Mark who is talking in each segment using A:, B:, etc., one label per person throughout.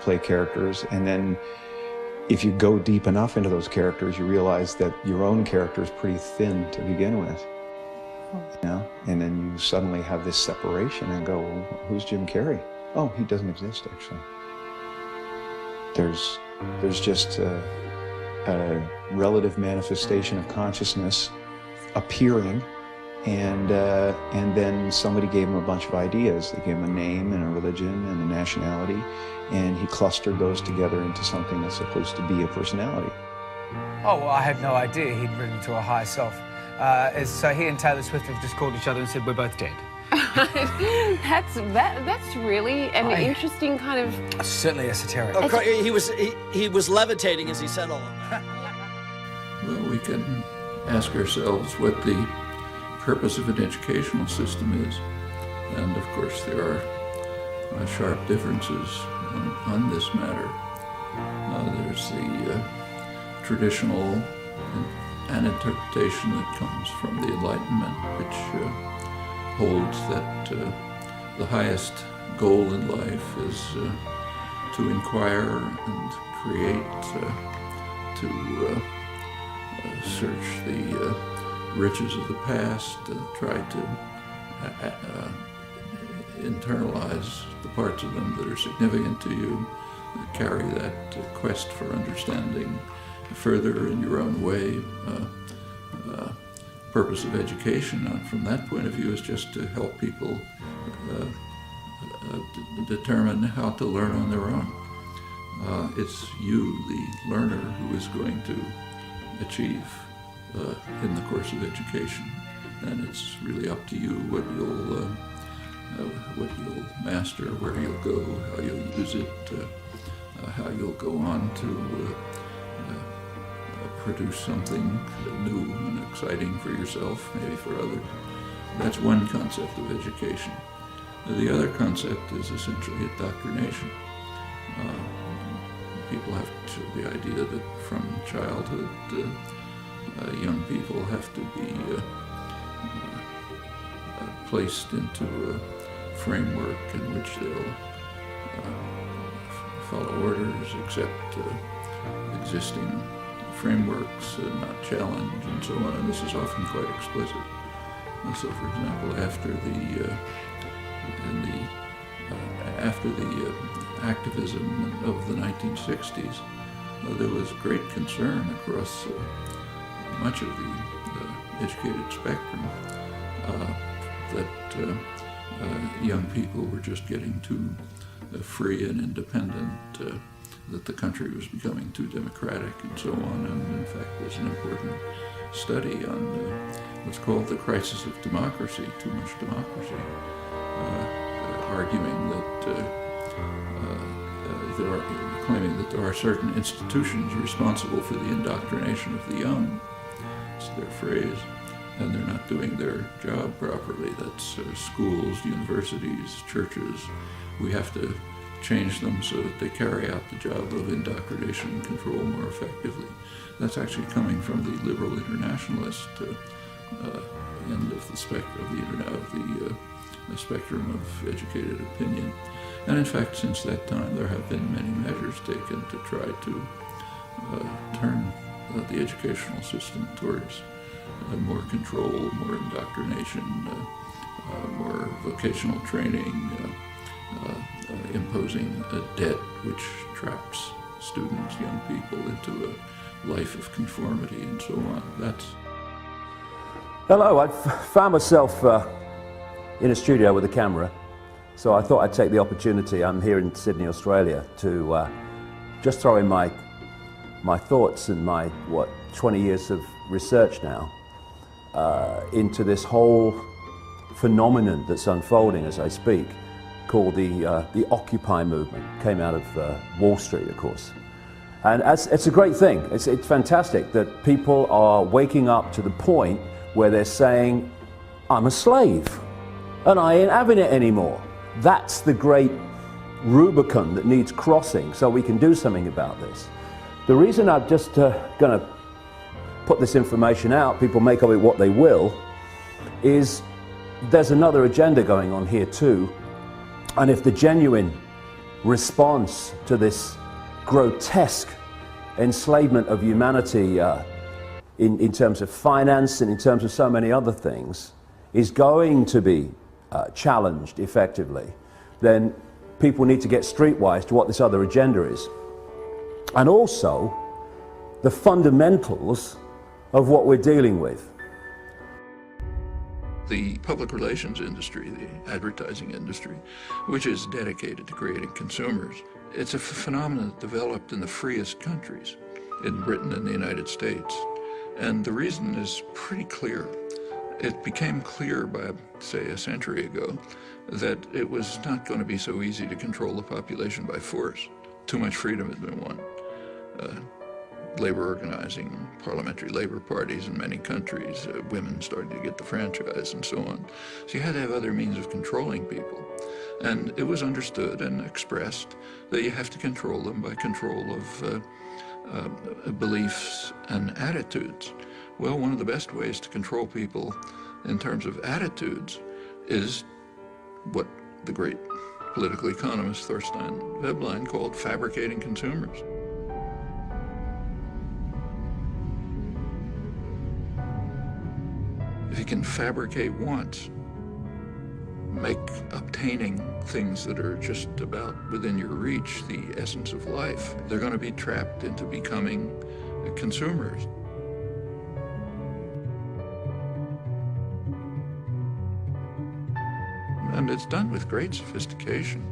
A: play characters, and then if you go deep enough into those characters, you realize that your own character is pretty thin to begin with. You know? And then you suddenly have this separation and go, well, who's Jim Carrey? Oh, he doesn't exist, actually. There's just a relative manifestation of consciousness appearing, and then somebody gave him a bunch of ideas. They gave him a name and a religion and a nationality, and he clustered those together into something that's supposed to be a personality.
B: Oh, well, I had no idea he'd written to a higher self. So he and Taylor Swift have just called each other and said, we're both dead.
C: That's really an interesting kind of...
B: Certainly esoteric.
D: He was levitating as he said all of that.
E: Well, we can ask ourselves what the purpose of an educational system is. And of course there are sharp differences on this matter. There's the traditional an interpretation that comes from the Enlightenment, which holds that the highest goal in life is to inquire and create, to search the riches of the past, try to internalize the parts of them that are significant to you, carry that quest for understanding further in your own way. Purpose of education, from that point of view, is just to help people determine how to learn on their own. It's you, the learner, who is going to achieve in the course of education, and it's really up to you what you'll master, where you'll go, how you'll use it, how you'll go on to produce something new and exciting for yourself, maybe for others. That's one concept of education. The other concept is essentially indoctrination. People have the idea that from childhood, young people have to be placed into a framework in which they'll follow orders, accept existing frameworks, not challenge, and so on. And this is often quite explicit. And so, for example, after the activism of the 1960s, there was great concern across much of the educated spectrum that young people were just getting too free and independent, that the country was becoming too democratic, and so on. And in fact, there's an important study on what's called the crisis of democracy, too much democracy, arguing that claiming that there are certain institutions responsible for the indoctrination of the young. It's their phrase, and they're not doing their job properly. That's schools, universities, churches. We have to change them so that they carry out the job of indoctrination and control more effectively. That's actually coming from the liberal internationalist end of the spectrum the spectrum of educated opinion. And in fact, since that time, there have been many measures taken to try to turn the educational system towards more control, more indoctrination, more vocational training, imposing a debt which traps students, young people, into a life of conformity and so on. That's...
F: Hello, I found myself in a studio with a camera, so I thought I'd take the opportunity. I'm here in Sydney, Australia, to just throw in my thoughts and my 20 years of research now into this whole phenomenon that's unfolding as I speak, called the Occupy movement. Came out of Wall Street, of course. And it's a great thing. It's fantastic that people are waking up to the point where they're saying, I'm a slave and I ain't having it anymore. That's the great Rubicon that needs crossing so we can do something about this. The reason I'm just going to put this information out, people make of it what they will, is there's another agenda going on here too. And if the genuine response to this grotesque enslavement of humanity in terms of finance and in terms of so many other things is going to be challenged effectively, then people need to get streetwise to what this other agenda is. And also the fundamentals of what we're dealing with.
E: The public relations industry, the advertising industry, which is dedicated to creating consumers, it's a phenomenon that developed in the freest countries, in Britain and the United States. And the reason is pretty clear. It became clear by, say, a century ago, that it was not going to be so easy to control the population by force. Too much freedom had been won. Labor organizing, parliamentary labor parties in many countries, women started to get the franchise and so on. So you had to have other means of controlling people. And it was understood and expressed that you have to control them by control of beliefs and attitudes. Well, one of the best ways to control people in terms of attitudes is what the great political economist Thorstein Veblen called fabricating consumers. If you can fabricate wants, make obtaining things that are just about within your reach the essence of life, they're going to be trapped into becoming consumers. And it's done with great sophistication.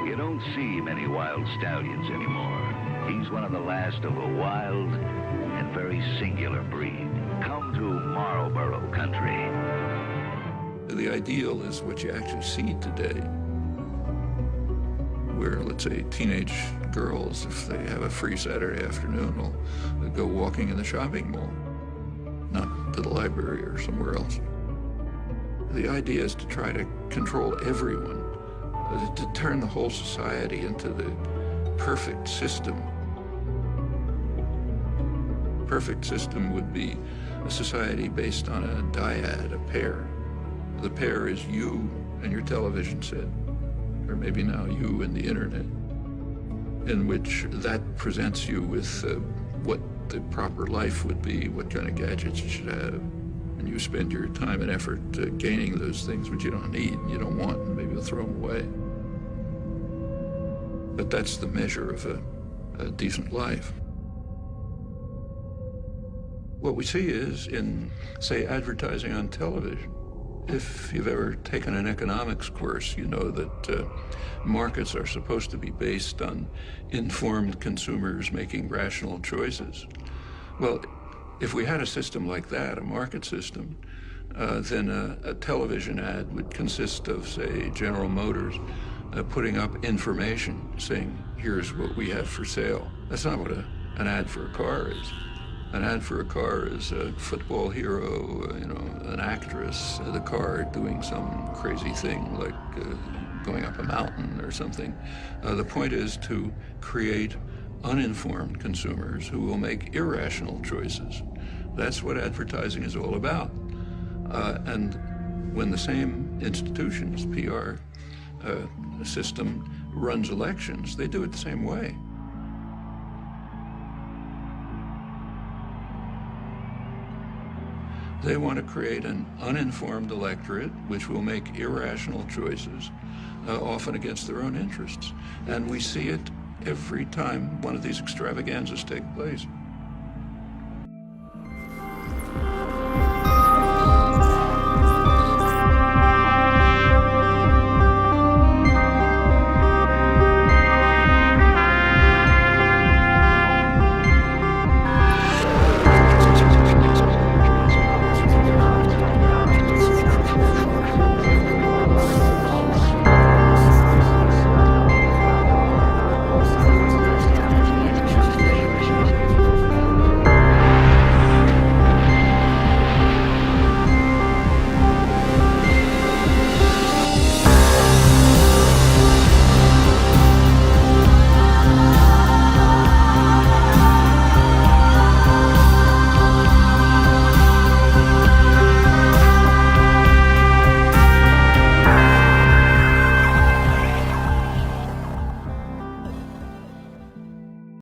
G: You don't see many wild stallions anymore. He's one of the last of a wild and very singular breed. Come to Marlboro country.
E: The ideal is what you actually see today, where, let's say, teenage girls, if they have a free Saturday afternoon, will go walking in the shopping mall, not to the library or somewhere else. The idea is to try to control everyone, to turn the whole society into the perfect system. Perfect system would be a society based on a dyad, a pair. The pair is you and your television set, or maybe now you and the internet, in which that presents you with what the proper life would be, what kind of gadgets you should have. And you spend your time and effort gaining those things which you don't need and you don't want, and maybe you'll throw them away. But that's the measure of a decent life. What we see is in, say, advertising on television. If you've ever taken an economics course, you know that markets are supposed to be based on informed consumers making rational choices. Well, if we had a system like that, a market system, then a television ad would consist of, say, General Motors putting up information saying, here's what we have for sale. That's not what an ad for a car is. An ad for a car is a football hero, an actress, the car doing some crazy thing like going up a mountain or something. The point is to create uninformed consumers who will make irrational choices. That's what advertising is all about. And when the same institutions, PR system, runs elections, they do it the same way. They want to create an uninformed electorate which will make irrational choices, often against their own interests. And we see it every time one of these extravaganzas take place.